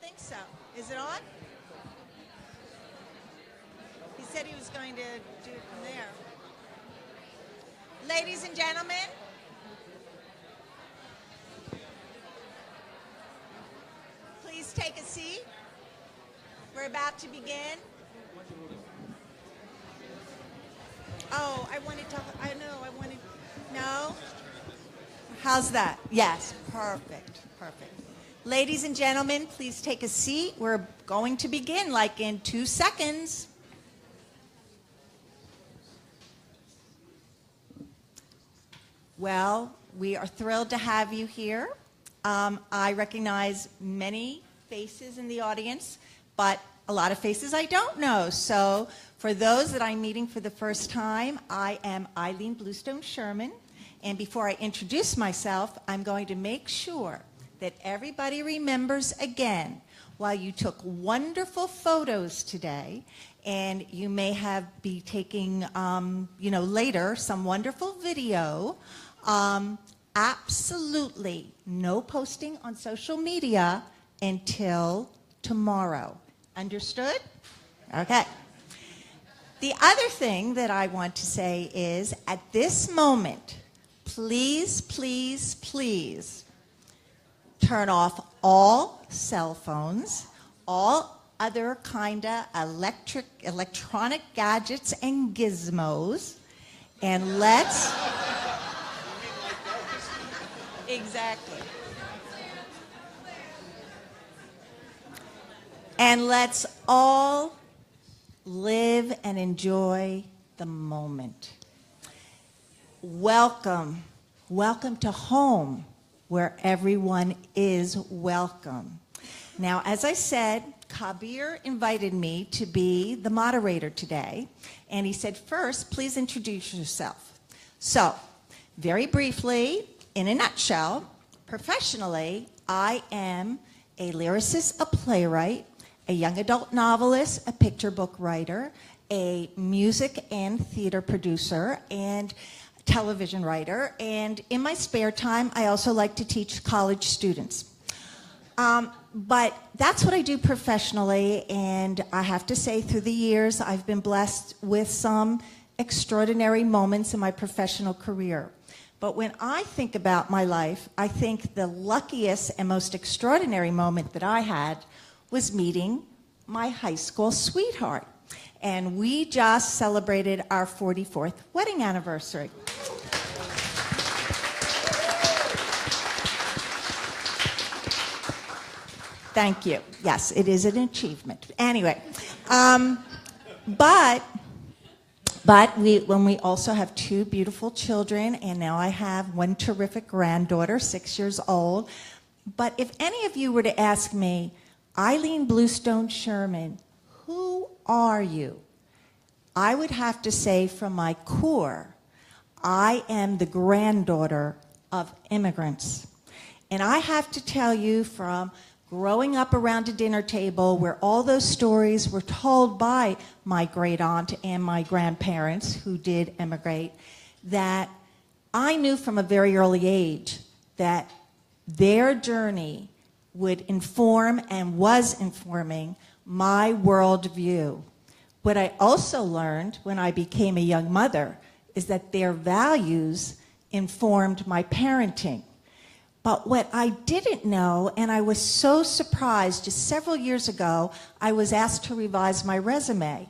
think so. Is it on? He said he was going to do it from there. Ladies and gentlemen, please take a seat. We're about to begin. Oh, no? How's that? Yes, perfect. Ladies and gentlemen, please take a seat. We're going to begin like in 2 seconds. Well, we are thrilled to have you here. I recognize many faces in the audience, but a lot of faces I don't know. So for those that I'm meeting for the first time, I am Eileen Bluestone Sherman. And before I introduce myself, I'm going to make sure that everybody remembers again, while you took wonderful photos today, and you may be taking, later some wonderful video, absolutely no posting on social media until tomorrow. Understood? Okay. The other thing that I want to say is, at this moment, please, please, please turn off all cell phones, all other kind of electronic gadgets and gizmos, and let's... Exactly. And let's all live and enjoy the moment. Welcome to home, where everyone is welcome. Now, as I said, Kabir invited me to be the moderator today, and he said, first, please introduce yourself. So, very briefly, in a nutshell, professionally, I am a lyricist, a playwright, a young adult novelist, a picture book writer, a music and theater producer, and television writer, and in my spare time, I also like to teach college students. But that's what I do professionally, and I have to say, through the years, I've been blessed with some extraordinary moments in my professional career. But when I think about my life, I think the luckiest and most extraordinary moment that I had was meeting my high school sweetheart. And we just celebrated our 44th wedding anniversary. Thank you. Yes, it is an achievement. Anyway, when we also have 2 beautiful children, and now I have 1 terrific granddaughter, 6 years old. But if any of you were to ask me, Eileen Bluestone Sherman, who are you? I would have to say, from my core, I am the granddaughter of immigrants. And I have to tell you, from growing up around a dinner table where all those stories were told by my great aunt and my grandparents who did immigrate, that I knew from a very early age that their journey would inform and was informing my worldview. What I also learned when I became a young mother is that their values informed my parenting. But what I didn't know, and I was so surprised, just several years ago, I was asked to revise my resume.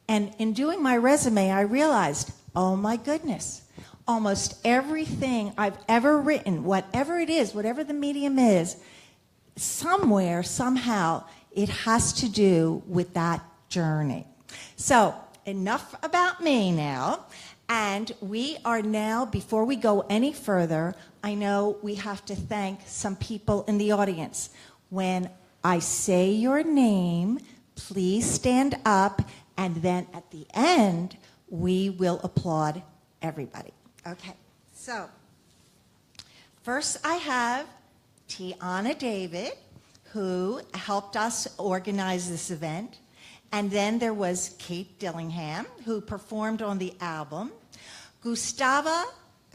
And in doing my resume, I realized, oh my goodness, almost everything I've ever written, whatever it is, whatever the medium is, somewhere, somehow, it has to do with that journey. So, enough about me now. And we are now, before we go any further, I know we have to thank some people in the audience. When I say your name, please stand up, and then at the end, we will applaud everybody. Okay, so first I have Tiana David, who helped us organize this event. And then there was Kate Dillingham, who performed on the album. Gustava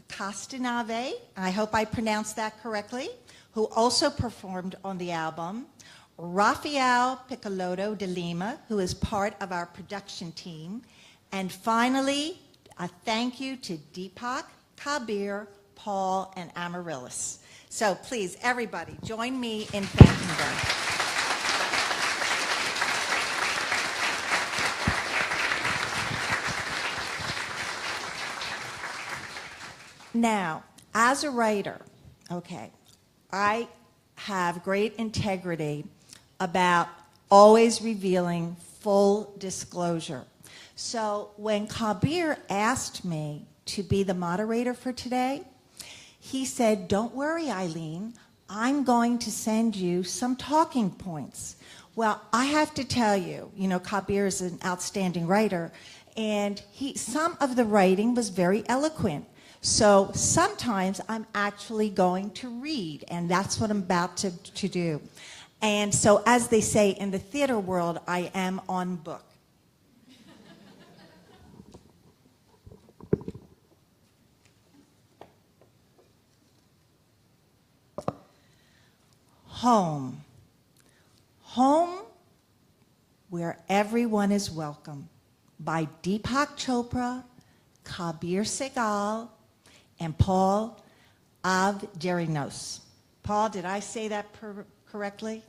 Castanave, I hope I pronounced that correctly, who also performed on the album. Rafael Piccolotto de Lima, who is part of our production team. And finally, a thank you to Deepak, Kabir, Paul, and Amaryllis. So please, everybody, join me in thanking them. Now, as a writer, okay, I have great integrity about always revealing full disclosure. So when Kabir asked me to be the moderator for today, he said, "Don't worry, Eileen, I'm going to send you some talking points." Well, I have to tell you, Kabir is an outstanding writer, and some of the writing was very eloquent. So sometimes I'm actually going to read, and that's what I'm about to do. And so as they say in the theater world, I am on book. Home. Home where everyone is welcome, by Deepak Chopra, Kabir Sehgal, and Paul Avgerinos. Paul, did I say that correctly?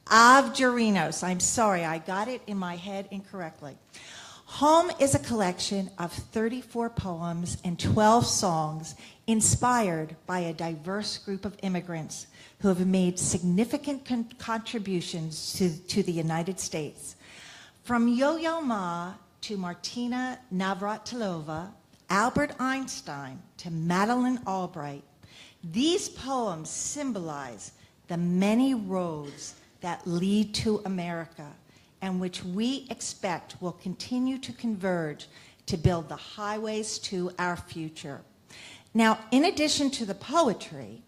Avgerinos. I'm sorry, I got it in my head incorrectly. Home is a collection of 34 poems and 12 songs inspired by a diverse group of immigrants who have made significant contributions to the United States. From Yo-Yo Ma to Martina Navratilova, Albert Einstein to Madeleine Albright, these poems symbolize the many roads that lead to America and which we expect will continue to converge to build the highways to our future. Now, in addition to the poetry,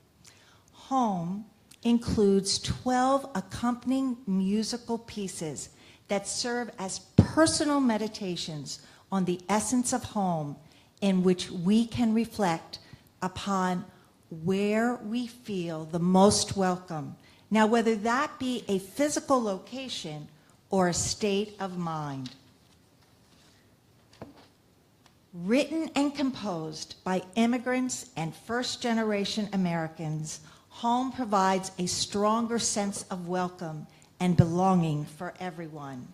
Home includes 12 accompanying musical pieces that serve as personal meditations on the essence of home, in which we can reflect upon where we feel the most welcome. Now, whether that be a physical location or a state of mind. Written and composed by immigrants and first-generation Americans, Home provides a stronger sense of welcome and belonging for everyone.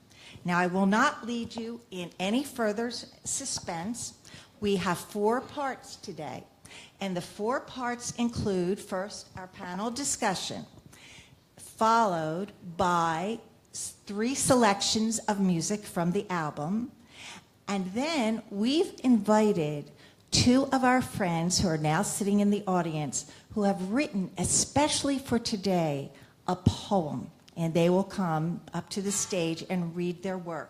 Now, I will not lead you in any further suspense. We have 4 parts today, and the 4 parts include, first, our panel discussion, followed by 3 selections of music from the album, and then we've invited 2 of our friends who are now sitting in the audience who have written, especially for today, a poem, and they will come up to the stage and read their work.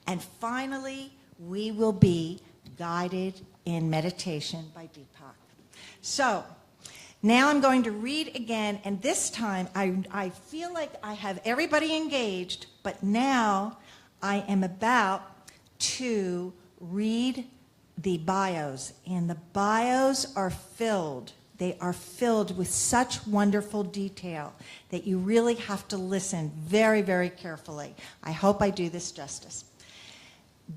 And finally, we will be guided in meditation by Deepak. So, now I'm going to read again, and this time I feel like I have everybody engaged, but now I am about to read the bios, and the bios are filled. They are filled with such wonderful detail that you really have to listen very, very carefully. I hope I do this justice.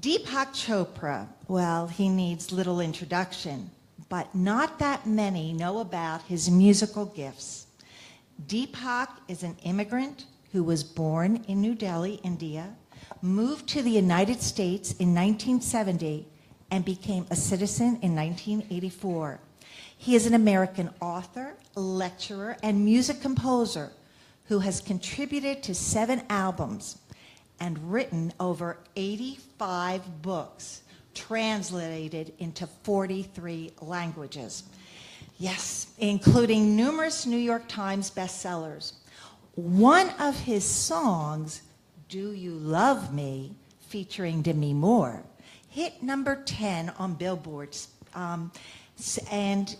Deepak Chopra, well, he needs little introduction, but not that many know about his musical gifts. Deepak is an immigrant who was born in New Delhi, India, moved to the United States in 1970, and became a citizen in 1984. He is an American author, lecturer, and music composer who has contributed to 7 albums and written over 85 books, translated into 43 languages. Yes, including numerous New York Times bestsellers. One of his songs, Do You Love Me, featuring Demi Moore, hit number 10 on Billboard's, and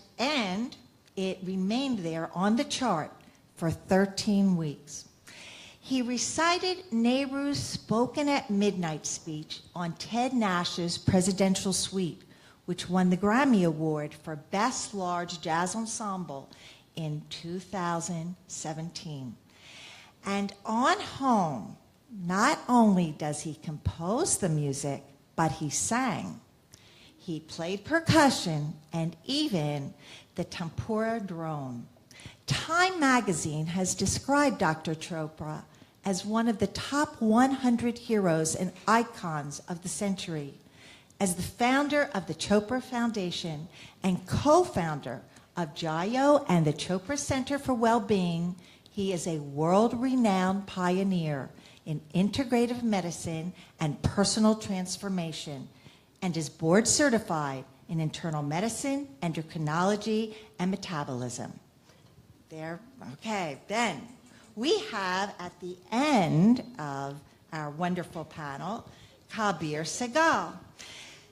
it remained there on the chart for 13 weeks. He recited Nehru's Spoken at Midnight speech on Ted Nash's Presidential Suite, which won the Grammy Award for Best Large Jazz Ensemble in 2017. And on home, not only does he compose the music, but he sang. He played percussion and even the tempura drone. Time magazine has described Dr. Chopra as one of the top 100 heroes and icons of the century. As the founder of the Chopra Foundation and co-founder of JIO and the Chopra Center for Wellbeing, he is a world-renowned pioneer in integrative medicine and personal transformation, and is board certified in internal medicine, endocrinology, and metabolism. There, okay, then we have at the end of our wonderful panel, Kabir Sehgal.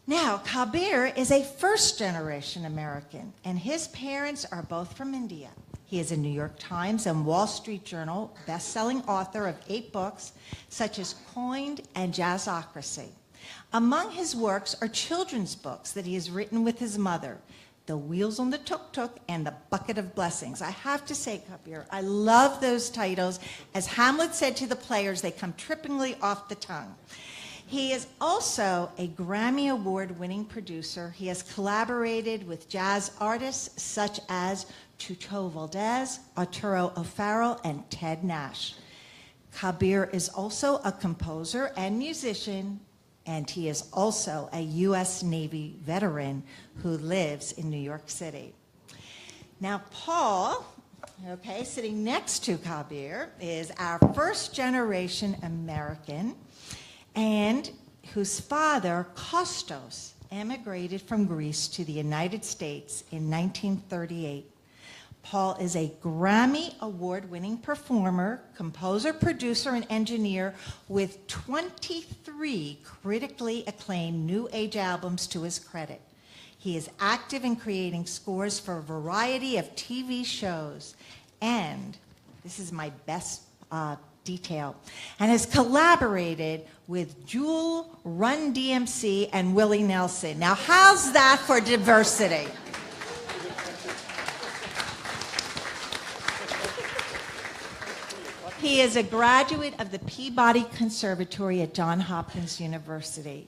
Now, Kabir is a first-generation American, and his parents are both from India. He is a New York Times and Wall Street Journal best-selling author of 8 books, such as Coined and Jazzocracy. Among his works are children's books that he has written with his mother, The Wheels on the Tuk-Tuk and The Bucket of Blessings. I have to say, Kabir, I love those titles. As Hamlet said to the players, they come trippingly off the tongue. He is also a Grammy Award-winning producer. He has collaborated with jazz artists such as Chucho Valdez, Arturo O'Farrill, and Ted Nash. Kabir is also a composer and musician, and he is also a U.S. Navy veteran who lives in New York City. Now, Paul, okay, sitting next to Kabir, is our first-generation American, and whose father, Kostas, emigrated from Greece to the United States in 1938. Paul is a Grammy Award-winning performer, composer, producer, and engineer with 23 critically acclaimed New Age albums to his credit. He is active in creating scores for a variety of TV shows, and this is my best detail, and has collaborated with Jewel, Run DMC, and Willie Nelson. Now, how's that for diversity? He is a graduate of the Peabody Conservatory at Johns Hopkins University.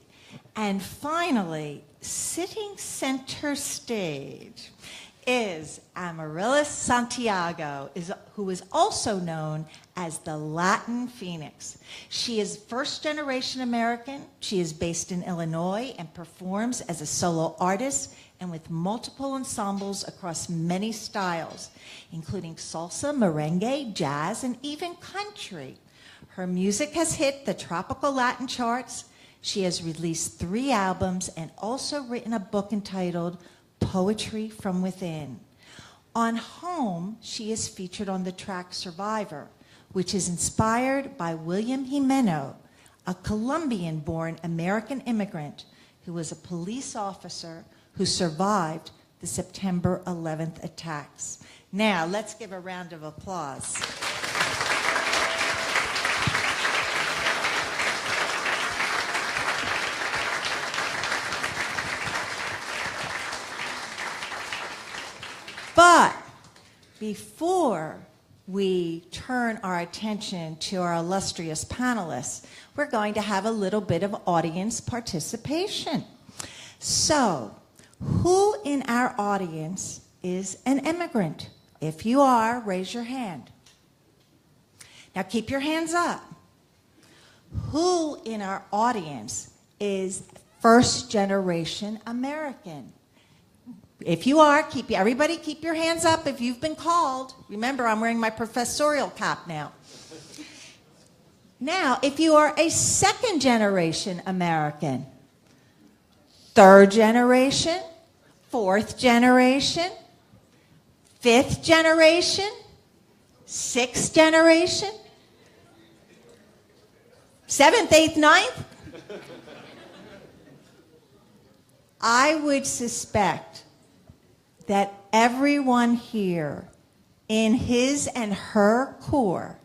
And finally, sitting center stage is Amaryllis Santiago, who is also known as the Latin Phoenix. She is first-generation American. She is based in Illinois and performs as a solo artist and with multiple ensembles across many styles, including salsa, merengue, jazz, and even country. Her music has hit the tropical Latin charts. She has released 3 albums and also written a book entitled Poetry from Within. On Home, she is featured on the track Survivor, which is inspired by William Jimeno, a Colombian-born American immigrant who was a police officer who survived the September 11th attacks. Now, let's give a round of applause. But before we turn our attention to our illustrious panelists, we're going to have a little bit of audience participation. So, who in our audience is an immigrant? If you are, raise your hand. Now keep your hands up. Who in our audience is first-generation American? If you are, everybody keep your hands up if you've been called. Remember, I'm wearing my professorial cap now. Now, if you are a second-generation American, third generation, fourth generation, fifth generation, sixth generation, seventh, eighth, ninth, I would suspect that everyone here in his and her core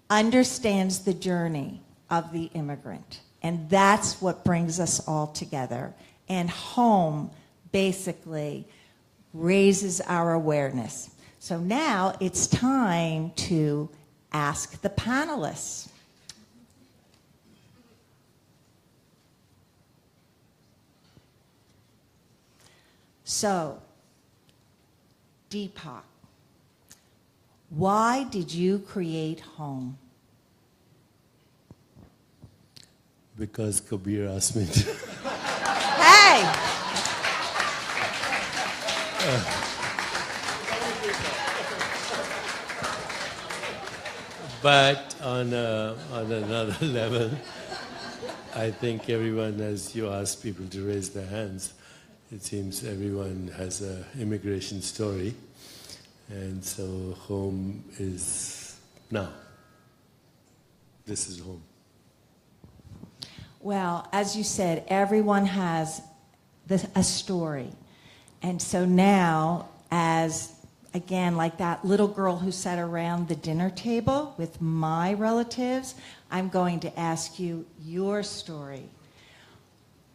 understands the journey of the immigrant. And that's what brings us all together. And home basically raises our awareness. So now it's time to ask the panelists. So, Deepak, why did you create home? Because Kabir asked me to. Hey! But on another level, I think everyone, as you ask people to raise their hands, it seems everyone has an immigration story. And so home is now. This is home. Well, as you said, everyone has a story. And so now, as, again, like that little girl who sat around the dinner table with my relatives, I'm going to ask you your story.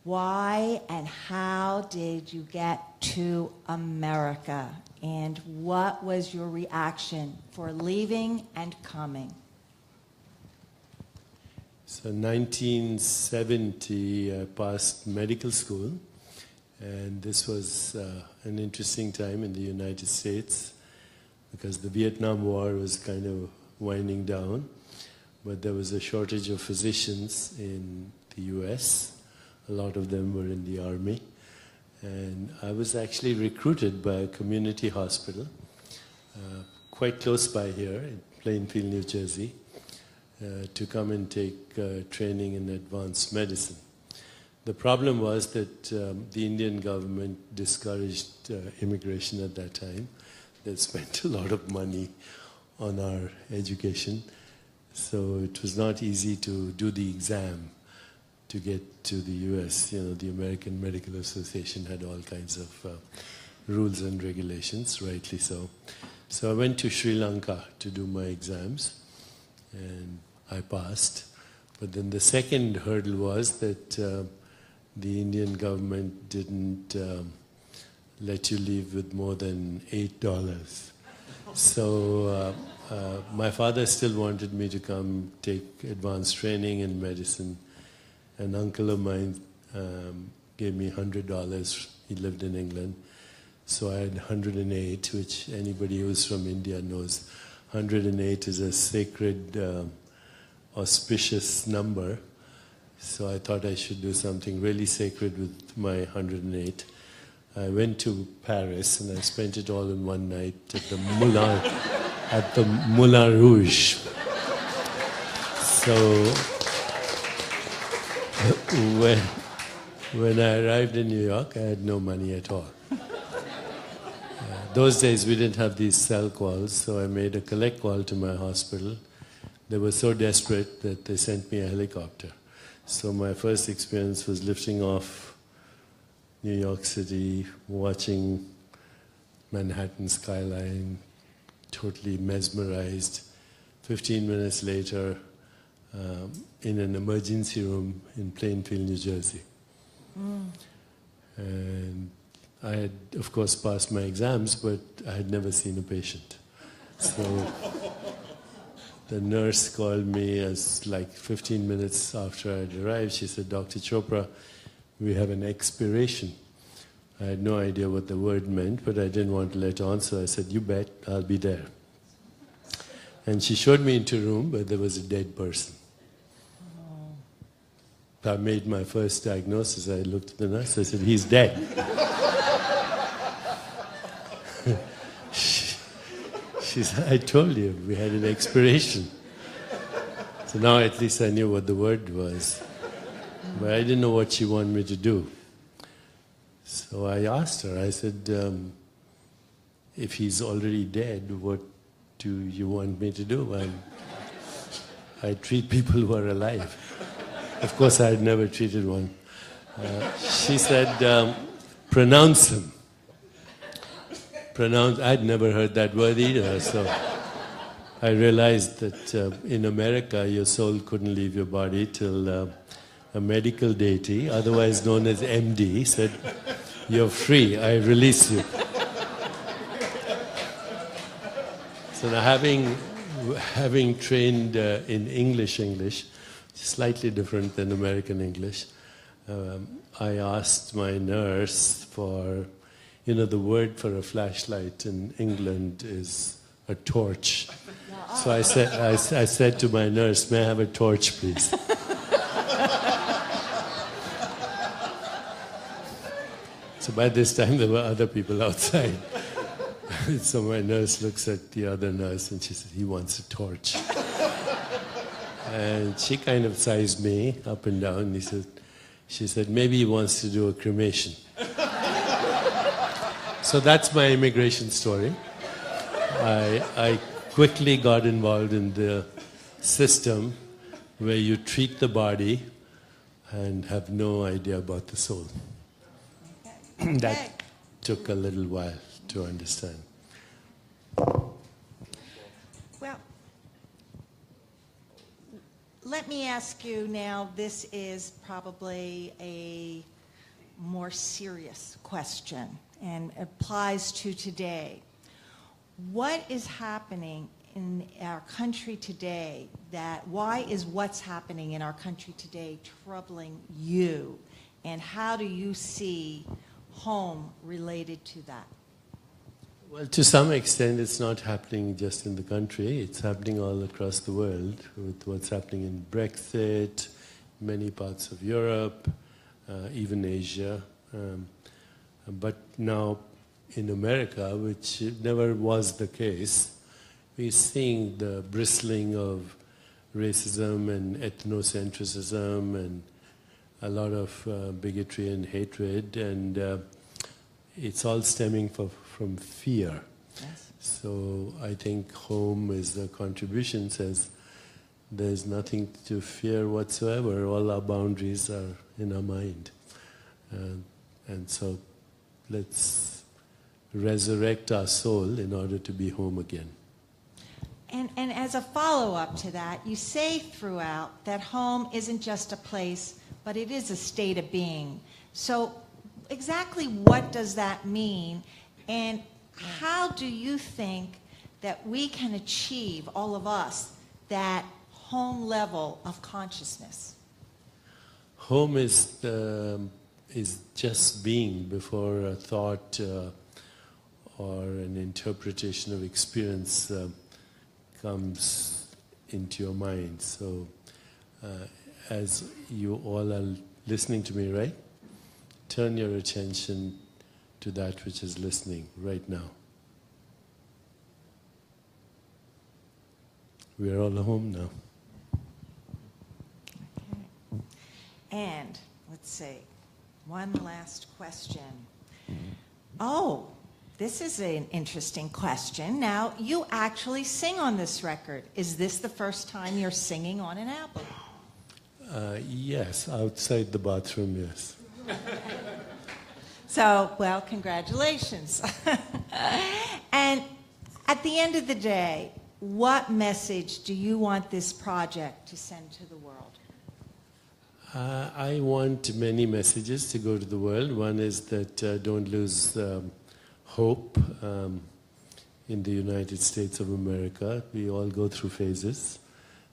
Why and how did you get to America? And what was your reaction for leaving and coming? So 1970, I passed medical school, and this was an interesting time in the United States because the Vietnam War was kind of winding down, but there was a shortage of physicians in the US. A lot of them were in the army. And I was actually recruited by a community hospital quite close by here in Plainfield, New Jersey, to come and take training in advanced medicine. The problem was that the Indian government discouraged immigration at that time. They spent a lot of money on our education, so it was not easy to do the exam to get to the US. You know, the American Medical Association had all kinds of rules and regulations, rightly so. So I went to Sri Lanka to do my exams, and I passed. But then the second hurdle was that the Indian government didn't let you leave with more than $8. So my father still wanted me to come take advanced training in medicine. An uncle of mine gave me $100. He lived in England. So I had 108, which anybody who's from India knows. 108 is a sacred, auspicious number. So I thought I should do something really sacred with my 108. I went to Paris and I spent it all in one night at the Moulin Rouge. So when I arrived in New York, I had no money at all. Those days we didn't have these cell calls, so I made a collect call to my hospital. They were so desperate that they sent me a helicopter. So my first experience was lifting off New York City, watching Manhattan skyline, totally mesmerized. 15 minutes later, in an emergency room in Plainfield, New Jersey. And I had, of course, passed my exams, but I had never seen a patient. So the nurse called me as like 15 minutes after I had arrived. She said, "Dr. Chopra, we have an expiration." I had no idea what the word meant, but I didn't want to let on, so I said, "You bet, I'll be there." And she showed me into a room where there was a dead person. I made my first diagnosis. I looked at the nurse. I said, "He's dead." She said, "I told you, we had an expiration." So now at least I knew what the word was. But I didn't know what she wanted me to do. So I asked her, I said, "If he's already dead, what do you want me to do?" I treat people who are alive. Of course, I had never treated one. She said, "Pronounce him." I'd never heard that word either, so I realized that in America, your soul couldn't leave your body till a medical deity, otherwise known as MD, said, "You're free, I release you." So now, having having trained in English, slightly different than American English, I asked my nurse for, the word for a flashlight in England is a torch. So I said to my nurse, may I have a torch, please? So by this time, there were other people outside. So my nurse looks at the other nurse and she said, he wants a torch. And she kind of sized me up and down. She said, maybe he wants to do a cremation. So that's my immigration story. I quickly got involved in the system where you treat the body and have no idea about the soul. Okay. That took a little while to understand. Well, let me ask you now, this is probably a more serious question and applies to today. What is happening in our country today why is what's happening in our country today troubling you? And how do you see home related to that? Well, to some extent, it's not happening just in the country. It's happening all across the world with what's happening in Brexit, many parts of Europe, even Asia. But now in America, which never was the case, we're seeing the bristling of racism and ethnocentrism and a lot of bigotry and hatred, and it's all stemming from fear. Yes. So I think home is a contribution, says there's nothing to fear whatsoever. All our boundaries are in our mind. And so let's resurrect our soul in order to be home again. And as a follow-up to that, you say throughout that home isn't just a place, but it is a state of being. So exactly what does that mean? And how do you think that we can achieve, all of us, that home level of consciousness? Home is just being before a thought or an interpretation of experience comes into your mind. So as you all are listening to me, right? Turn your attention to that which is listening right now. We are all home now. Okay. And let's see, one last question. Oh, this is an interesting question. Now, you actually sing on this record. Is this the first time you're singing on an album? Yes, outside the bathroom, yes. So, well, congratulations. And at the end of the day, what message do you want this project to send to the world? I want many messages to go to the world. One is that don't lose hope in the United States of America. We all go through phases.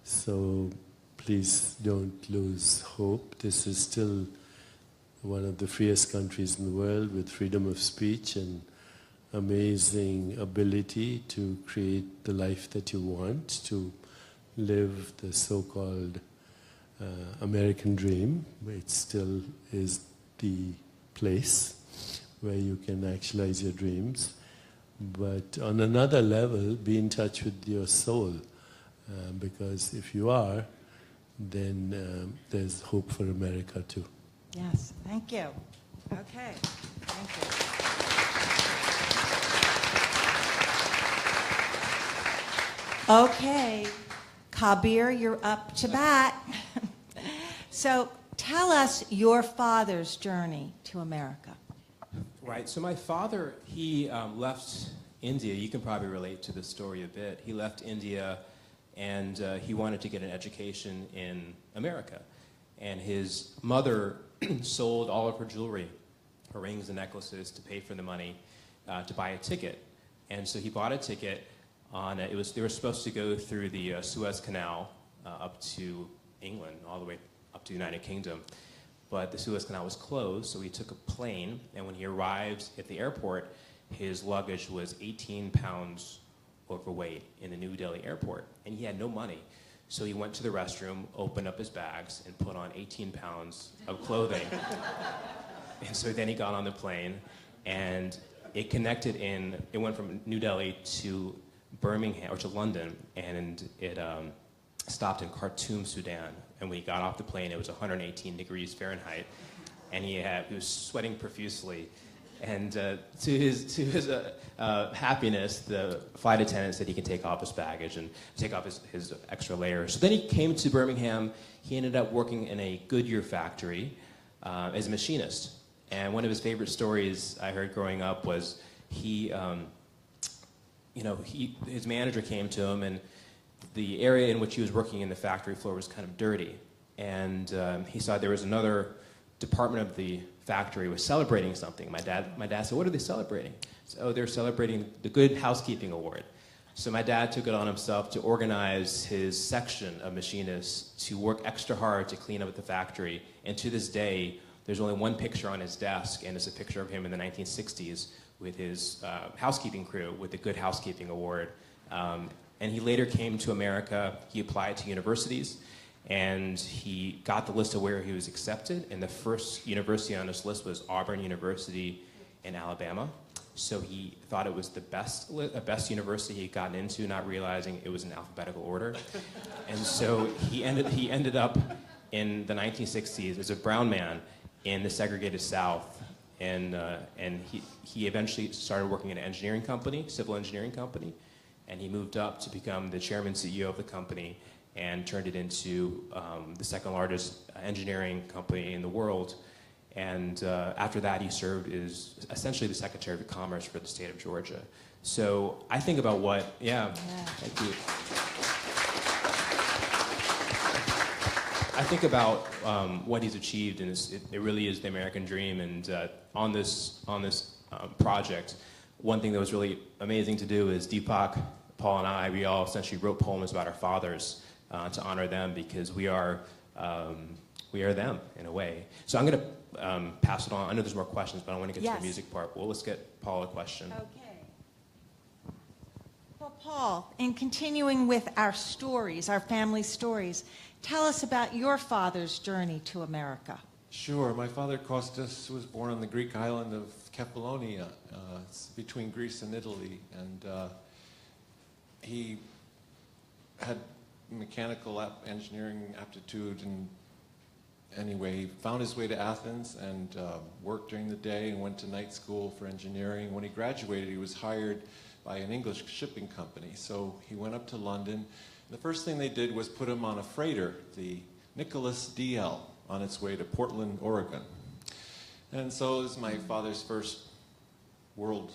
So please don't lose hope. This is still one of the freest countries in the world with freedom of speech and amazing ability to create the life that you want, to live the so-called American dream. It still is the place where you can actualize your dreams. But on another level, be in touch with your soul, because if you are, then there's hope for America too. Yes, thank you. Okay, thank you. Okay, Kabir, you're up to bat. So tell us your father's journey to America. Right, so my father, he left India. You can probably relate to the story a bit. He left India and he wanted to get an education in America. And his mother sold all of her jewelry, her rings and necklaces, to pay for the money to buy a ticket. And so he bought a ticket They were supposed to go through the Suez Canal up to England, all the way up to the United Kingdom. But the Suez Canal was closed, so he took a plane, and when he arrived at the airport, his luggage was 18 pounds overweight in the New Delhi airport, and he had no money. So he went to the restroom, opened up his bags, and put on 18 pounds of clothing. And so then he got on the plane, and it went from New Delhi to Birmingham, or to London, and it stopped in Khartoum, Sudan. And when he got off the plane, it was 118 degrees Fahrenheit, and he was sweating profusely. And to his happiness, the flight attendant said he could take off his baggage and take off his extra layers. So then he came to Birmingham. He ended up working in a Goodyear factory as a machinist. And one of his favorite stories I heard growing up was his manager came to him, and the area in which he was working in the factory floor was kind of dirty. And he saw there was another department of the factory was celebrating something. My dad said, "What are they celebrating?" So, "Oh, they're celebrating the Good Housekeeping Award." So my dad took it on himself to organize his section of machinists to work extra hard to clean up the factory. And to this day, there's only one picture on his desk, and it's a picture of him in the 1960s with his housekeeping crew with the Good Housekeeping Award. And he later came to America. He applied to universities, and he got the list of where he was accepted. And the first university on his list was Auburn University in Alabama. So he thought it was the best university he'd gotten into, not realizing it was in alphabetical order. And so he ended up in the 1960s as a brown man in the segregated South. And he eventually started working in an engineering company, civil engineering company. And he moved up to become the chairman CEO of the company and turned it into the second largest engineering company in the world. And after that, he served as essentially the Secretary of Commerce for the state of Georgia. So I think about thank you. I think about what he's achieved, and it really is the American dream. And on this project, one thing that was really amazing to do is Deepak, Paul, and we all essentially wrote poems about our fathers to honor them, because we are them in a way. So I'm going to pass it on. I know there's more questions, but I want to get to the music part. Well, let's get Paul a question. Okay. Well, Paul, in continuing with our stories, our family stories, tell us about your father's journey to America. Sure. My father, Kostas, was born on the Greek island of Kefalonia. It's between Greece and Italy. And he had mechanical engineering aptitude, and anyway, he found his way to Athens and worked during the day and went to night school for engineering. When he graduated, he was hired by an English shipping company. So he went up to London. The first thing they did was put him on a freighter, the Nicholas DL, on its way to Portland, Oregon. And so this is my father's first world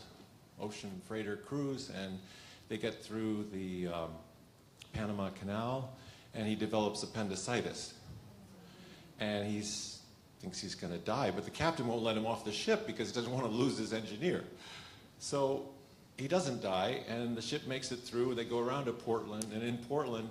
ocean freighter cruise, and they get through the Panama Canal, and he develops appendicitis. And he thinks he's going to die, but the captain won't let him off the ship because he doesn't want to lose his engineer. So he doesn't die, and the ship makes it through. They go around to Portland, and in Portland,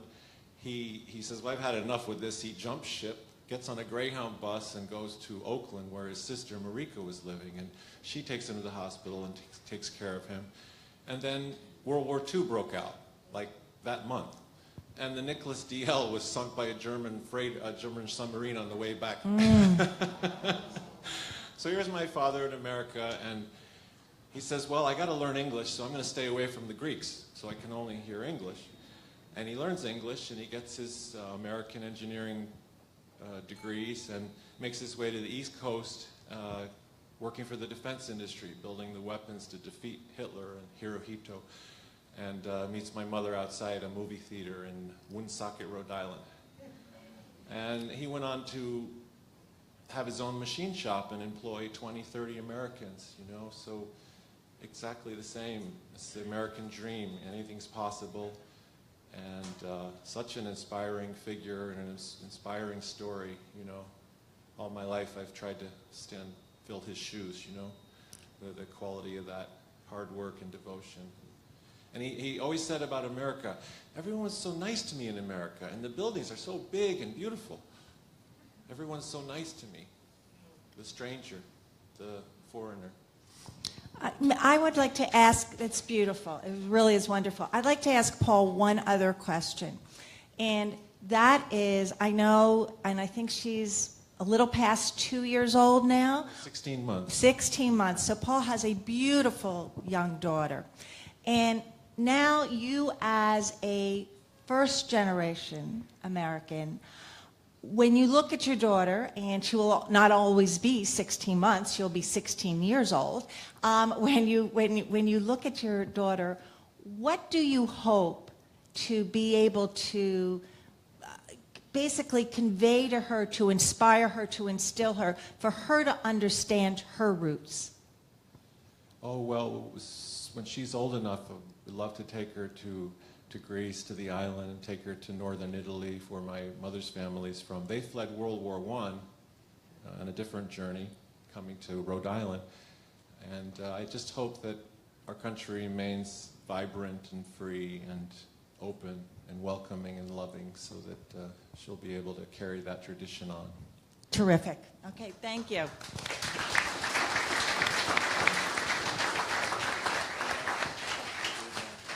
he says, "Well, I've had enough with this." He jumps ship, gets on a Greyhound bus, and goes to Oakland, where his sister Marika was living, and she takes him to the hospital and takes care of him. And then World War II broke out, like that month. And the Nicholas DL was sunk by a German submarine on the way back. So here's my father in America, and he says, "Well, I got to learn English, so I'm going to stay away from the Greeks, so I can only hear English." And he learns English, and he gets his American engineering degrees, and makes his way to the East Coast, working for the defense industry, building the weapons to defeat Hitler and Hirohito. And meets my mother outside a movie theater in Woonsocket, Rhode Island. And he went on to have his own machine shop and employ 20, 30 Americans, so exactly the same. It's the American dream. Anything's possible. And such an inspiring figure and an inspiring story, All my life I've tried to fill his shoes, the quality of that hard work and devotion. And he always said about America, everyone's so nice to me in America, and the buildings are so big and beautiful. Everyone's so nice to me. The stranger, the foreigner. I would like to ask, it's beautiful, it really is wonderful. I'd like to ask Paul one other question. And that is, I know, and I think she's a little past 2 years old now. 16 months. 16 months. So Paul has a beautiful young daughter. And now you as a first-generation American, when you look at your daughter, and she will not always be 16 months, she'll be 16 years old. When you look at your daughter, what do you hope to be able to basically convey to her, to inspire her, to instill her, for her to understand her roots? Oh, well, when she's old enough, I'd love to take her to Greece, to the island, and take her to northern Italy, where my mother's family is from. They fled World War I on a different journey, coming to Rhode Island. And I just hope that our country remains vibrant and free and open and welcoming and loving, so that she'll be able to carry that tradition on. Terrific. Okay, thank you.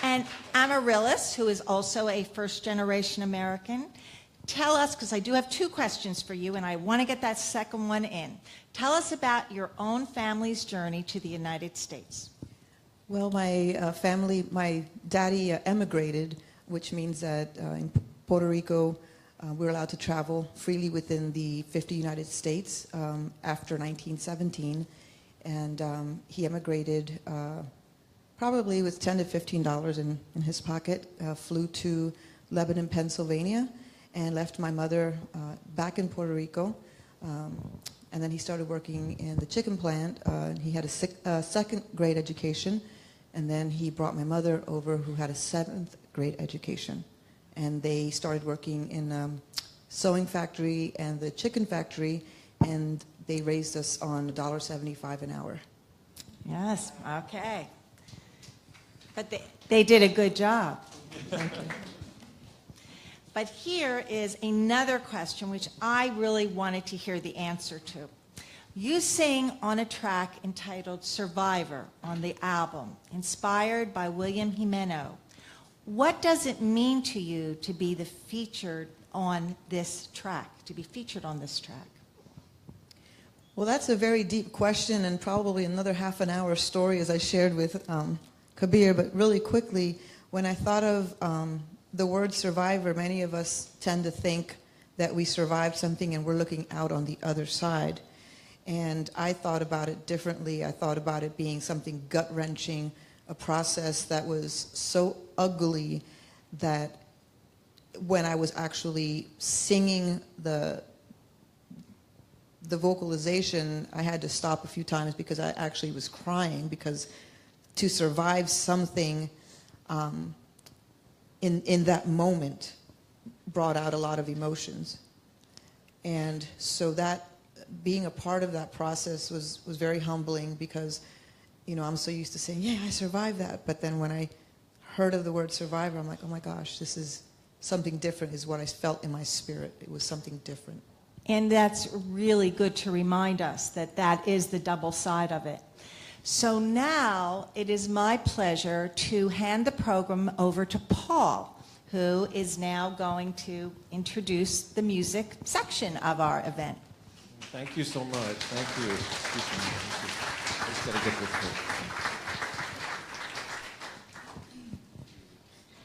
And Amaryllis, who is also a first-generation American, tell us, because I do have two questions for you, and I want to get that second one in. Tell us about your own family's journey to the United States. Well, my family, my daddy emigrated, which means that in Puerto Rico, we're allowed to travel freely within the 50 United States after 1917. And he emigrated probably with $10 to $15 in his pocket, flew to Lebanon, Pennsylvania, and left my mother back in Puerto Rico. And then he started working in the chicken plant. He had a second grade education, and then he brought my mother over, who had a 7th grade education. And they started working in a sewing factory and the chicken factory, and they raised us on $1.75 an hour. Yes, okay. But they did a good job. Thank you. But here is another question which I really wanted to hear the answer to. You sing on a track entitled Survivor on the album, inspired by William Jimeno. What does it mean to you to be featured on this track, to be featured on this track? Well, that's a very deep question, and probably another half an hour story, as I shared with Kabir. But really quickly, when I thought of the word survivor, many of us tend to think that we survived something and we're looking out on the other side. And I thought about it differently. I thought about it being something gut-wrenching, a process that was so ugly that when I was actually singing the vocalization, I had to stop a few times because I actually was crying, because to survive something in that moment brought out a lot of emotions. And so that, being a part of that process was very humbling, because, you know, I'm so used to saying, yeah, I survived that. But then when I heard of the word survivor, I'm like, oh my gosh, this is something different, is what I felt in my spirit. It was something different. And that's really good to remind us that that is the double side of it. So now it is my pleasure to hand the program over to Paul, who is now going to introduce the music section of our event. Thank you so much. Thank you. Excuse me. I just got to get this thing.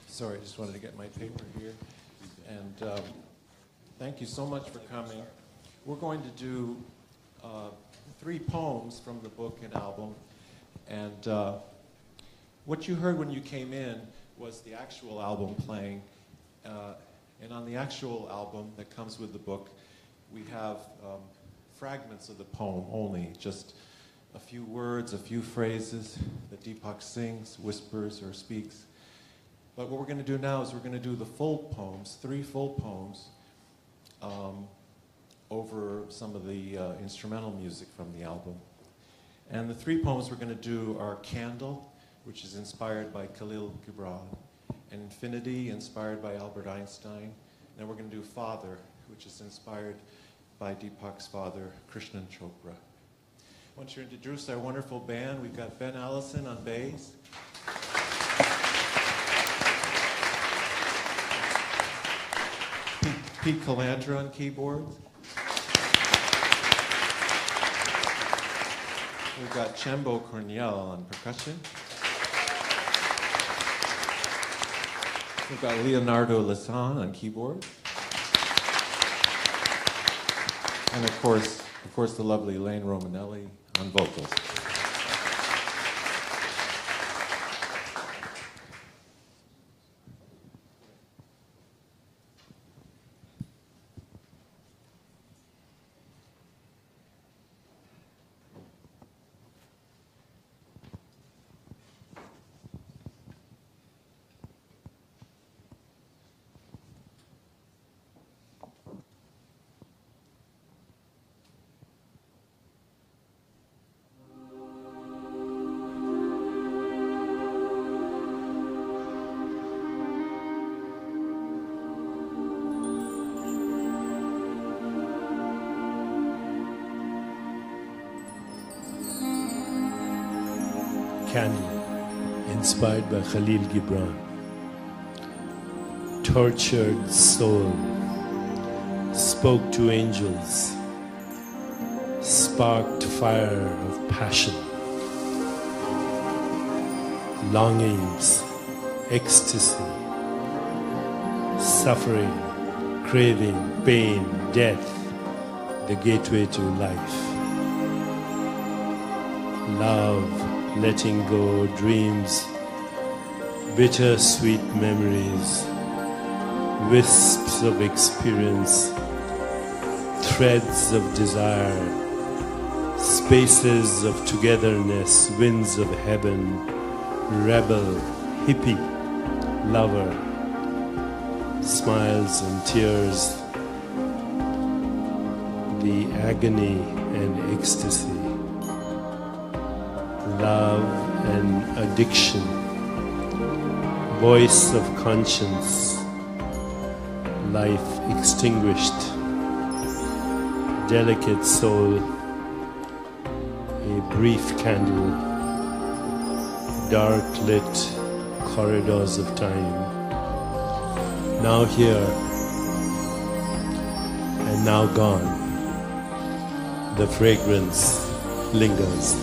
Sorry, I just wanted to get my paper here. And thank you so much for coming. We're going to do 3 poems from the book and album. And what you heard when you came in was the actual album playing. And on the actual album that comes with the book, we have fragments of the poem only, just a few words, a few phrases that Deepak sings, whispers, or speaks. But what we're going to do now is we're going to do the full poems, 3 full poems, over some of the instrumental music from the album. And the 3 poems we're going to do are Candle, which is inspired by Khalil Gibran, and Infinity, inspired by Albert Einstein. And then we're going to do Father, which is inspired by Deepak's father, Krishnan Chopra. I want to introduce our wonderful band. We've got Ben Allison on bass. Pete Calandra on keyboards. We've got Chembo Corniel on percussion. We've got Leonardo Lassan on keyboard. And of course, the lovely Elaine Romanelli on vocals. Candle, inspired by Khalil Gibran. Tortured soul, spoke to angels, sparked fire of passion. Longings, ecstasy, suffering, craving, pain, death, the gateway to life. Love, letting go, dreams, bitter-sweet memories, wisps of experience, threads of desire, spaces of togetherness, winds of heaven, rebel, hippie, lover, smiles and tears, the agony and ecstasy, love and addiction, voice of conscience, life extinguished, delicate soul, a brief candle, dark lit corridors of time, now here and now gone, the fragrance lingers.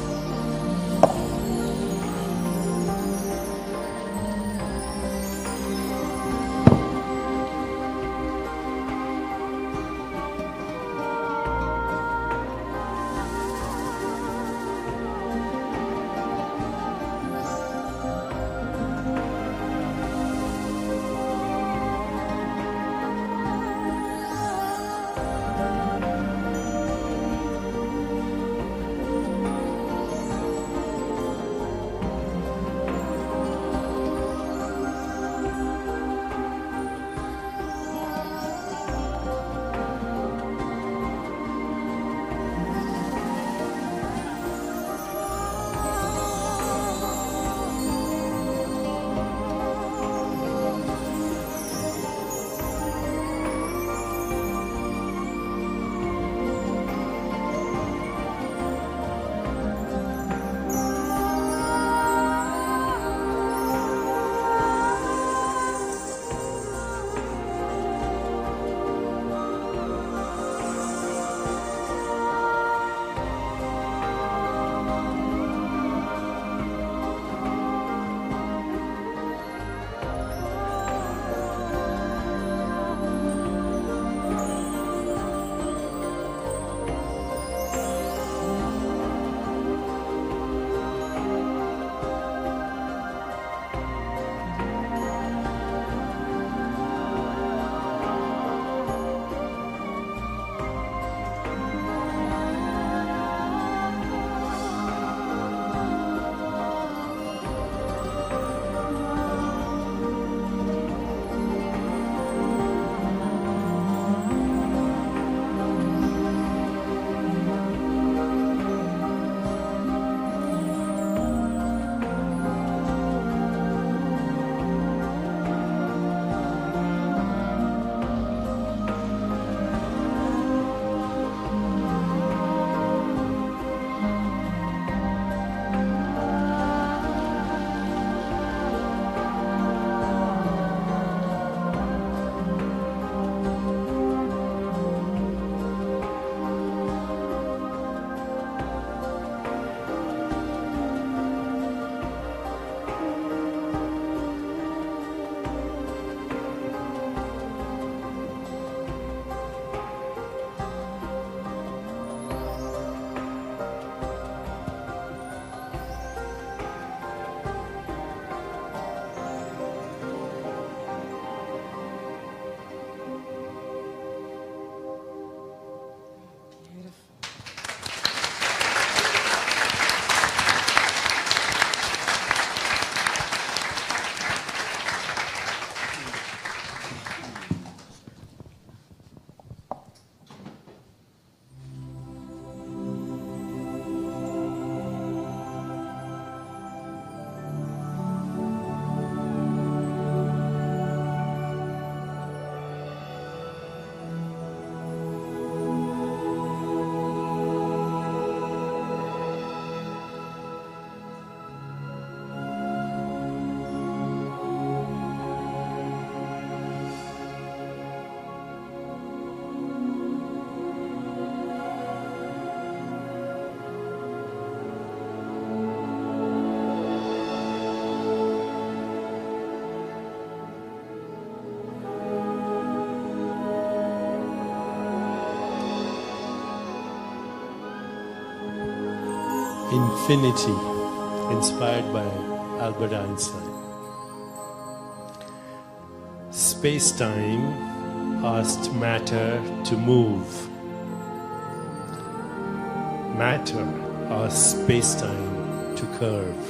Infinity, inspired by Albert Einstein. Space-time asked matter to move. Matter asked space-time to curve.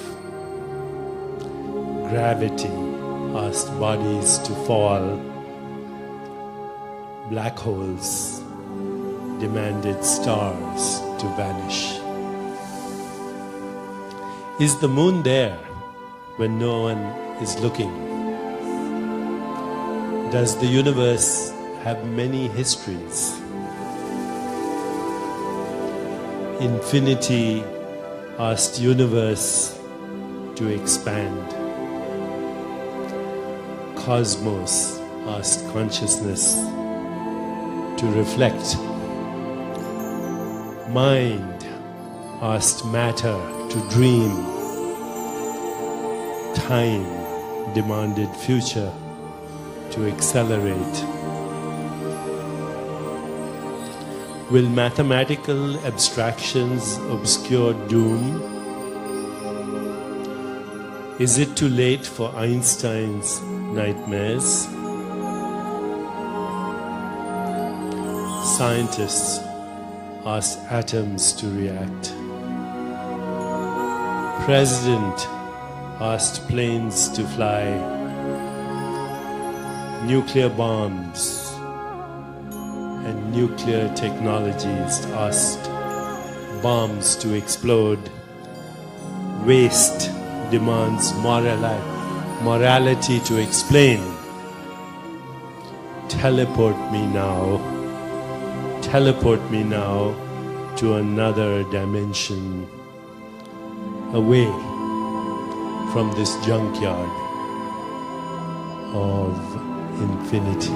Gravity asked bodies to fall. Black holes demanded stars to vanish. Is the moon there when no one is looking? Does the universe have many histories? Infinity asked universe to expand. Cosmos asked consciousness to reflect. Mind asked matter to dream. Time demanded future to accelerate. Will mathematical abstractions obscure doom? Is it too late for Einstein's nightmares? Scientists asked atoms to react. President asked planes to fly. Nuclear bombs and nuclear technologies asked bombs to explode. Waste demands morality to explain. Teleport me now to another dimension, away from this junkyard of infinity.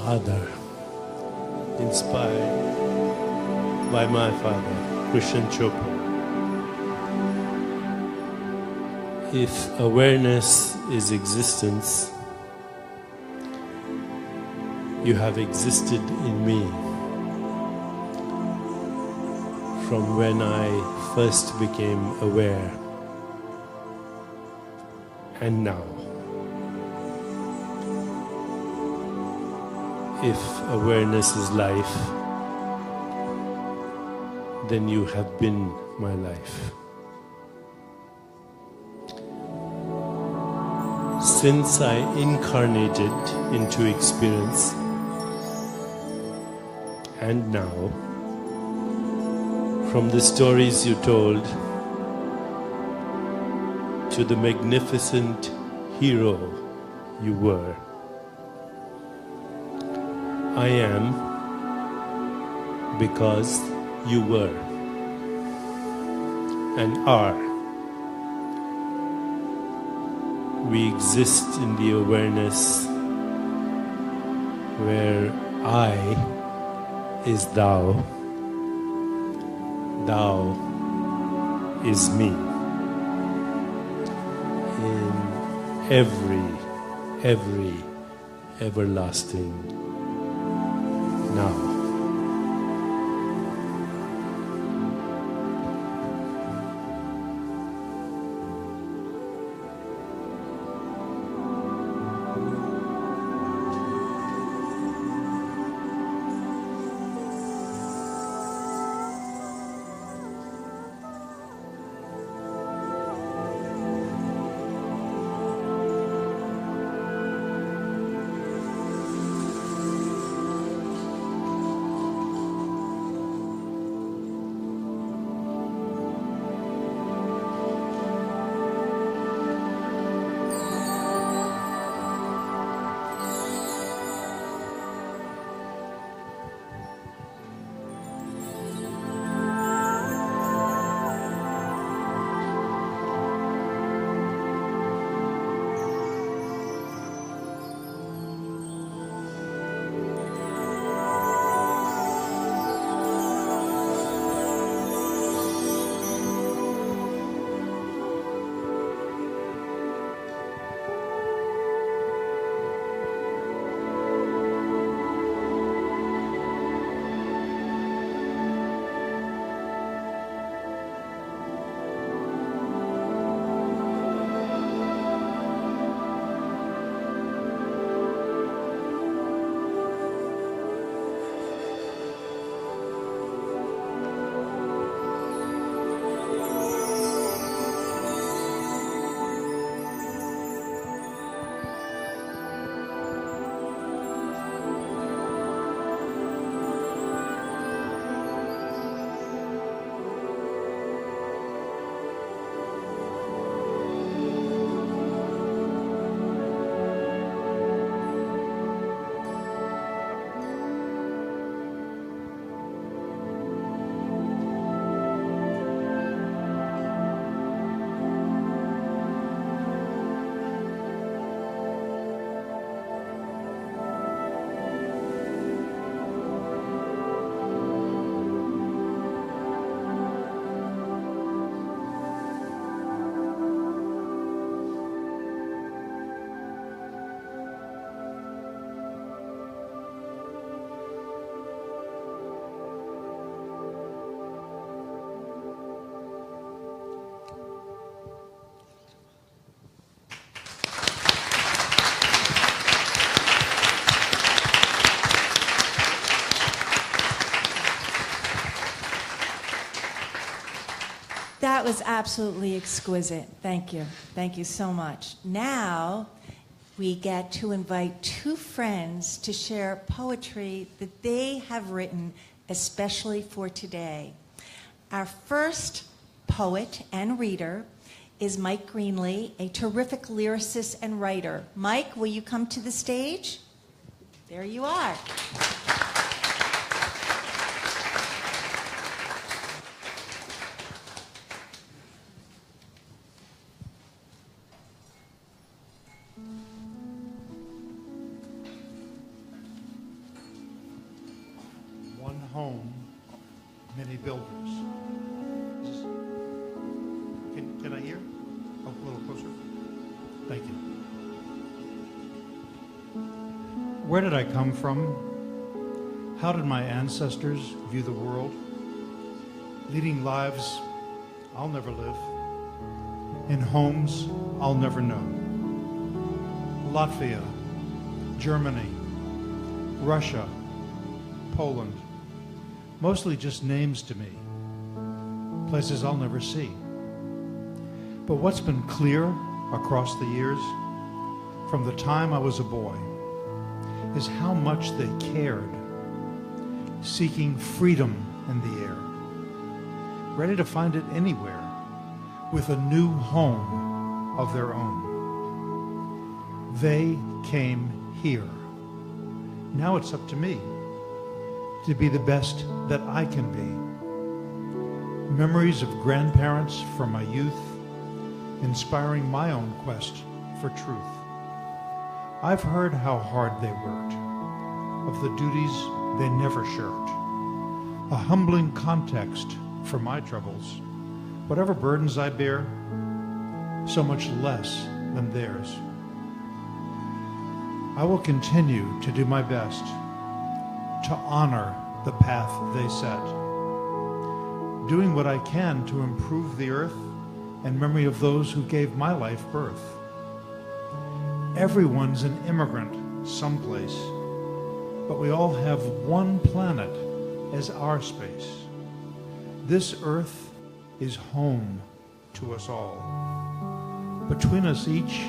Other, inspired by my father, Christian Chopra. If awareness is existence, you have existed in me from when I first became aware, and now. If awareness is life, then you have been my life. Since I incarnated into experience, and now, from the stories you told to the magnificent hero you were, I am because you were and are. We exist in the awareness where I is thou, thou is me. In every everlasting now. That was absolutely exquisite. Thank you. Thank you so much. Now we get to invite two friends to share poetry that they have written especially for today. Our first poet and reader is Mike Greenlee, a terrific lyricist and writer. Mike, will you come to the stage? There you are. Where did I come from? How did my ancestors view the world? Leading lives I'll never live, in homes I'll never know. Latvia, Germany, Russia, Poland, mostly just names to me, places I'll never see. But what's been clear across the years, from the time I was a boy, is how much they cared, seeking freedom in the air, ready to find it anywhere, with a new home of their own. They came here. Now it's up to me to be the best that I can be. Memories of grandparents from my youth, inspiring my own quest for truth. I've heard how hard they worked, of the duties they never shirked. A humbling context for my troubles. Whatever burdens I bear, so much less than theirs. I will continue to do my best to honor the path they set, doing what I can to improve the earth in memory of those who gave my life birth. Everyone's an immigrant someplace, but we all have one planet as our space. This earth is home to us all. Between us each,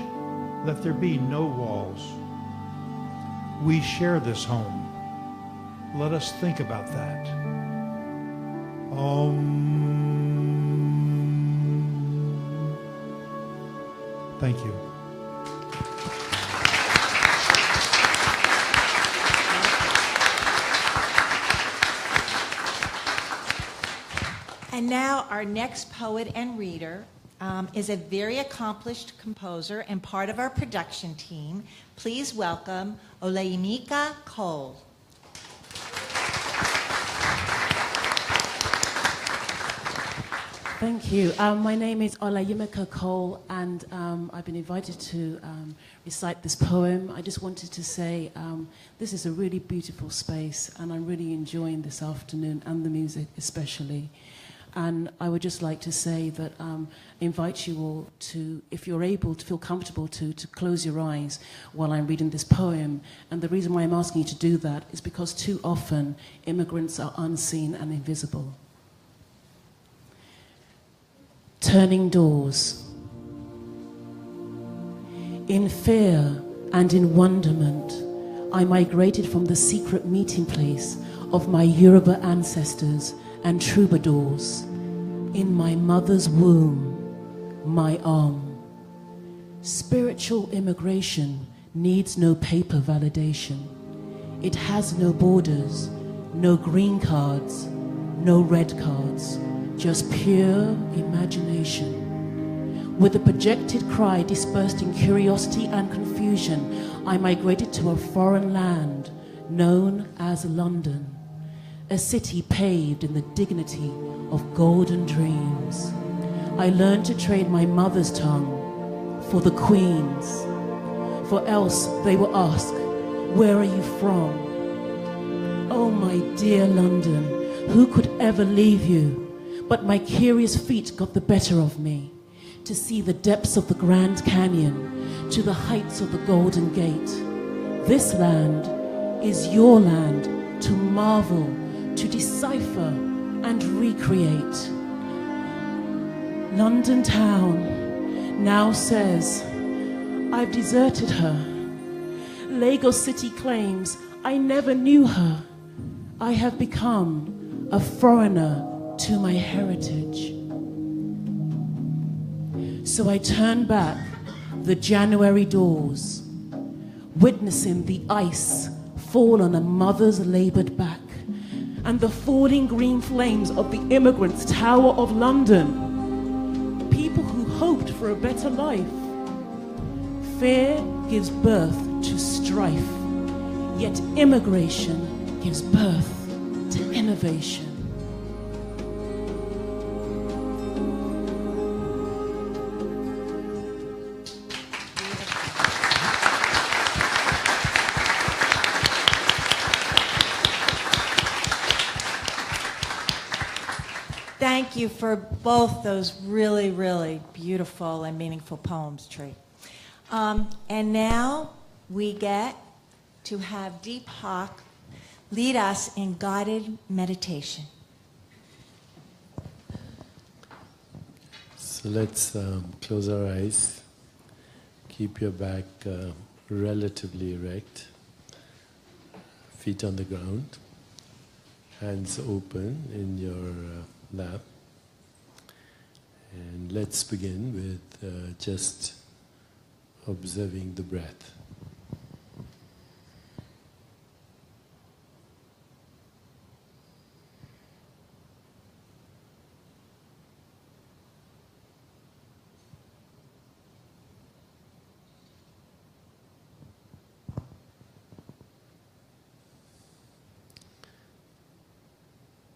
let there be no walls. We share this home. Let us think about that. Thank you. And now our next poet and reader is a very accomplished composer and part of our production team. Please welcome Olayimika Cole. Thank you. My name is Olayimika Cole, and I've been invited to recite this poem. I just wanted to say this is a really beautiful space, and I'm really enjoying this afternoon and the music especially. And I would just like to say that invite you all to, if you're able to feel comfortable to close your eyes while I'm reading this poem. And the reason why I'm asking you to do that is because too often immigrants are unseen and invisible. Turning doors. In fear and in wonderment, I migrated from the secret meeting place of my Yoruba ancestors and troubadours. In my mother's womb, my arm. Spiritual immigration needs no paper validation. It has no borders, no green cards, no red cards, just pure imagination. With a projected cry dispersed in curiosity and confusion, I migrated to a foreign land known as London. A city paved in the dignity of golden dreams. I learned to trade my mother's tongue for the Queen's, for else they will ask, where are you from? Oh my dear London, who could ever leave you? But my curious feet got the better of me, to see the depths of the Grand Canyon, to the heights of the Golden Gate. This land is your land to marvel, to decipher and recreate. London town now says, I've deserted her. Lagos City claims, I never knew her. I have become a foreigner to my heritage. So I turn back the January doors, witnessing the ice fall on a mother's labored back, and the falling green flames of the immigrants' Tower of London. People who hoped for a better life. Fear gives birth to strife, yet immigration gives birth to innovation. thank you for both those really, really beautiful and meaningful poems, Tree. And now we get to have Deepak lead us in guided meditation. So let's close our eyes. Keep your back relatively erect. Feet on the ground. Hands open in your lap. And let's begin with just observing the breath.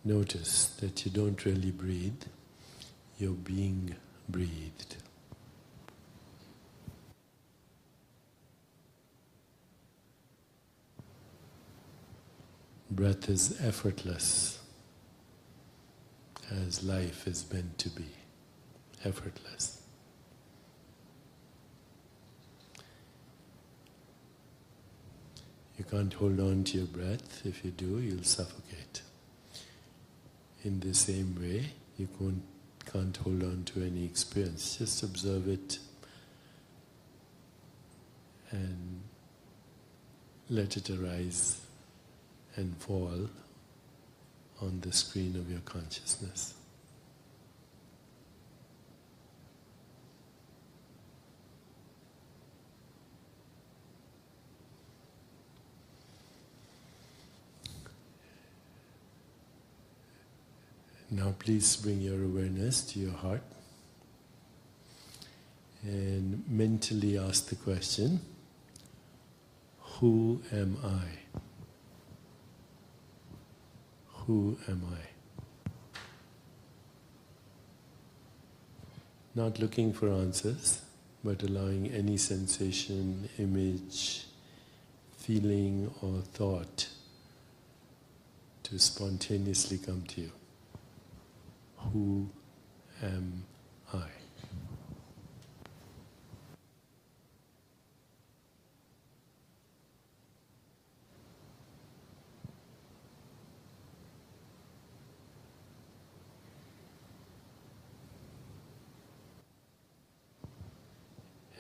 Notice that you don't really breathe, you're being breathed. Breath is effortless, as life is meant to be, effortless. You can't hold on to your breath. If you do, you'll suffocate. In the same way, you can't hold on to any experience. Just observe it and let it arise and fall on the screen of your consciousness. Now please bring your awareness to your heart and mentally ask the question, who am I? Who am I? Not looking for answers, but allowing any sensation, image, feeling or thought to spontaneously come to you. Who am I?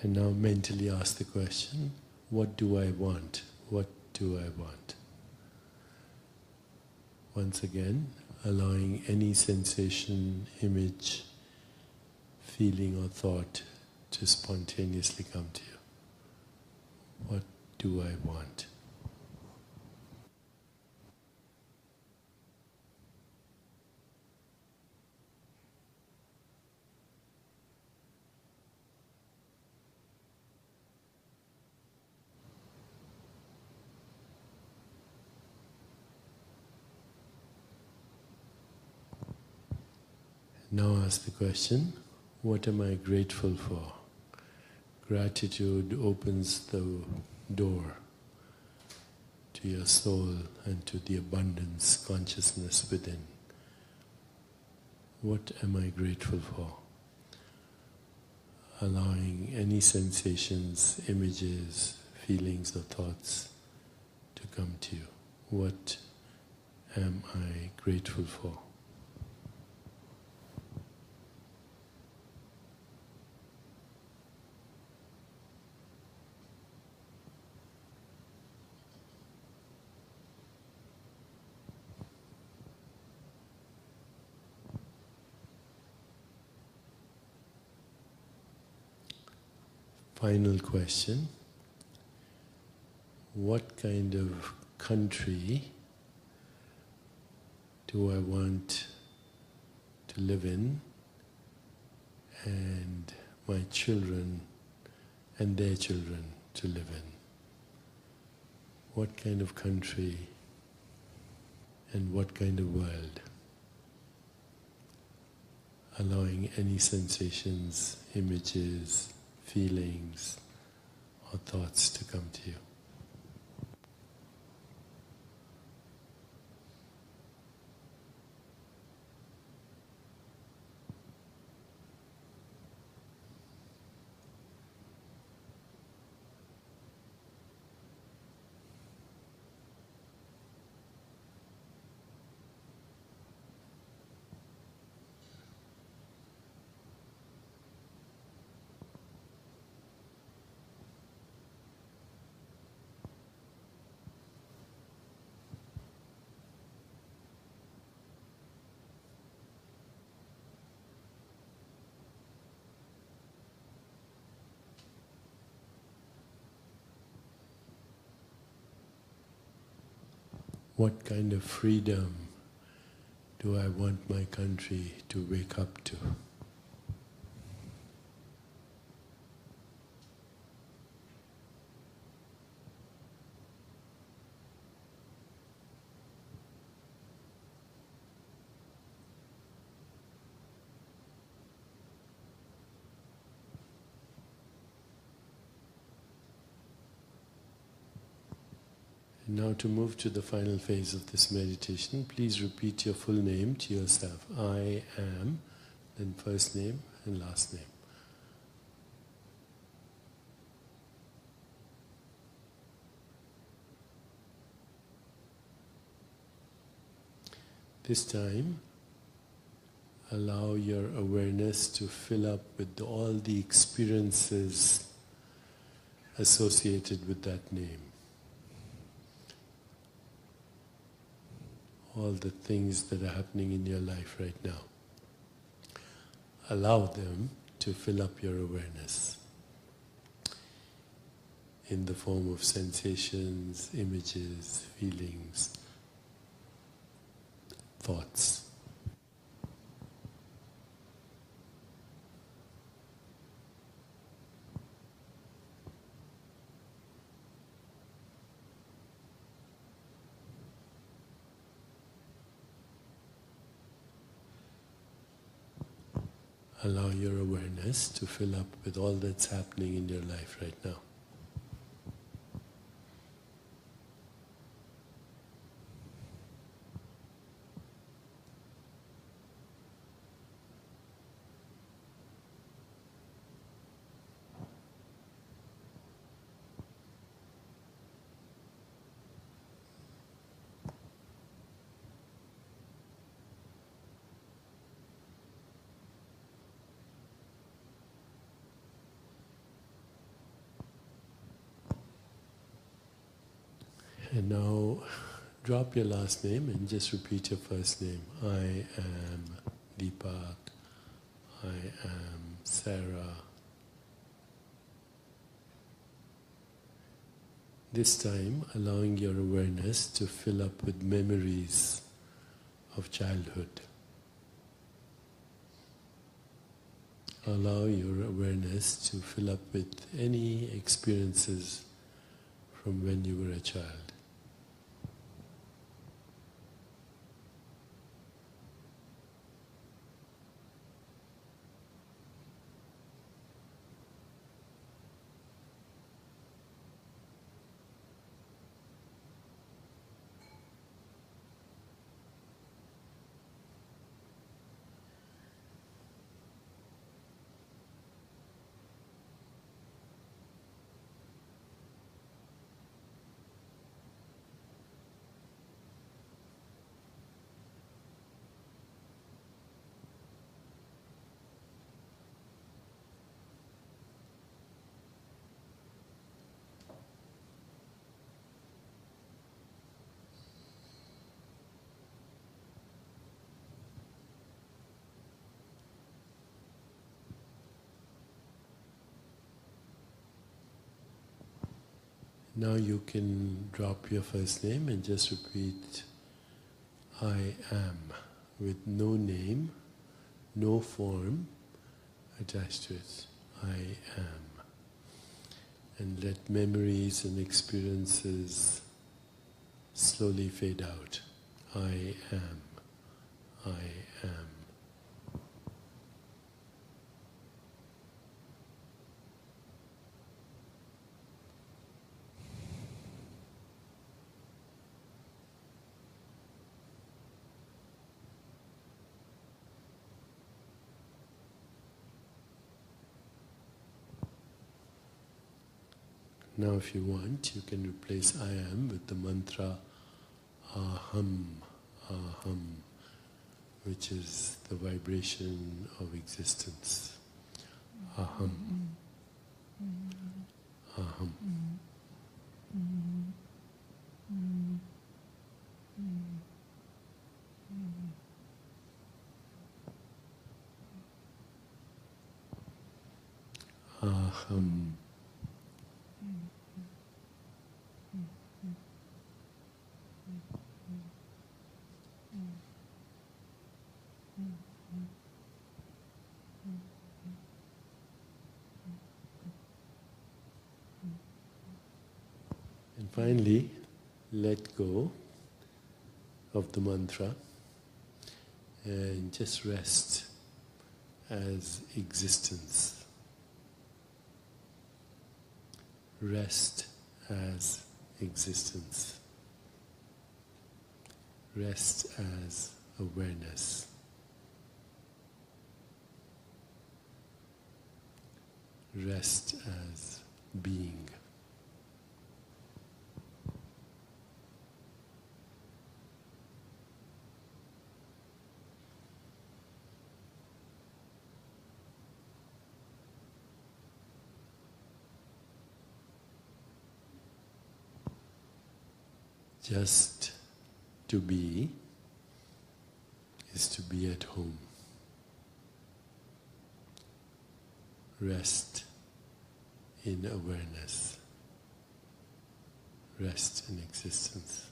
And now mentally ask the question, what do I want? What do I want? Once again, allowing any sensation, image, feeling or thought to spontaneously come to you. What do I want? Now ask the question, what am I grateful for? Gratitude opens the door to your soul and to the abundance consciousness within. What am I grateful for? Allowing any sensations, images, feelings or thoughts to come to you. What am I grateful for? Final question. What kind of country do I want to live in and my children and their children to live in? What kind of country and what kind of world? Allowing any sensations, images, feelings or thoughts to come to you. What kind of freedom do I want my country to wake up to? Now to move to the final phase of this meditation, please repeat your full name to yourself. I am, then first name and last name. This time, allow your awareness to fill up with all the experiences associated with that name. All the things that are happening in your life right now. Allow them to fill up your awareness in the form of sensations, images, feelings, thoughts. Allow your awareness to fill up with all that's happening in your life right now. And now drop your last name and just repeat your first name. I am Deepak. I am Sarah. This time, allowing your awareness to fill up with memories of childhood. Allow your awareness to fill up with any experiences from when you were a child. Now you can drop your first name and just repeat I am with no name, no form attached to it. I am. And let memories and experiences slowly fade out. I am. I am. Now if you want, you can replace I am with the mantra aham, aham, which is the vibration of existence. Aham. Aham. Aham. finally, let go of the mantra and just rest as existence. Rest as existence. Rest as awareness. Rest as being. Just to be is to be at home. Rest in awareness. Rest in existence.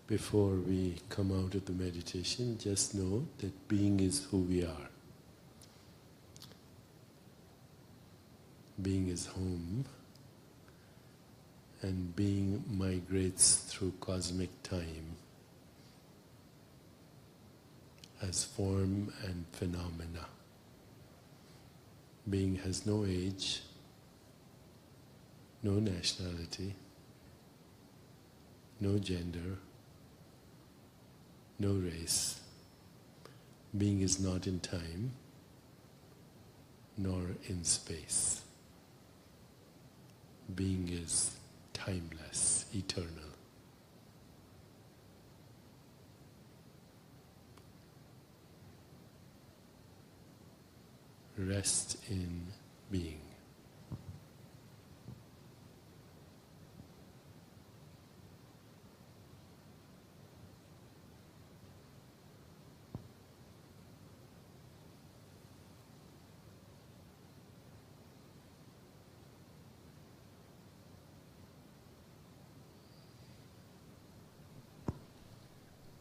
Before we come out of the meditation, just know that being is who we are. Being is home, and being migrates through cosmic time as form and phenomena. Being has no age, no nationality, no gender, no race. Being is not in time, nor in space. Being is timeless, eternal. Rest in being.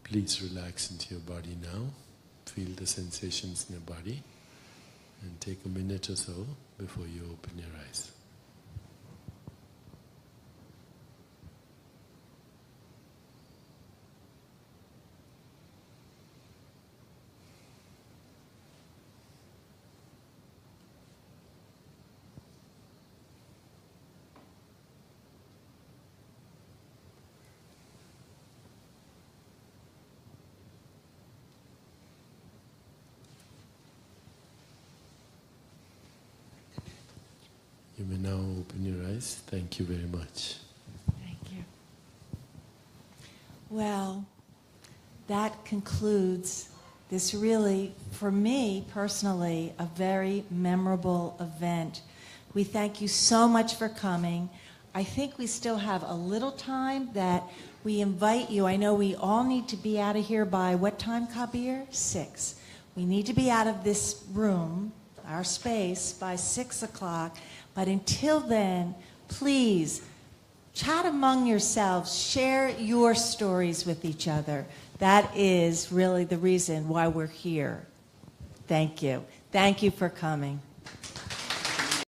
Please relax into your body now. Feel the sensations in your body and take a minute or so before you open your eyes. You may now open your eyes. Thank you very much. Thank you. Well, that concludes this really, for me personally, a very memorable event. We thank you so much for coming. I think we still have a little time that we invite you. I know we all need to be out of here by what time, Kabir? 6. We need to be out of this room, our space, by 6 o'clock. But until then, please chat among yourselves, share your stories with each other. That is really the reason why we're here. Thank you. Thank you for coming.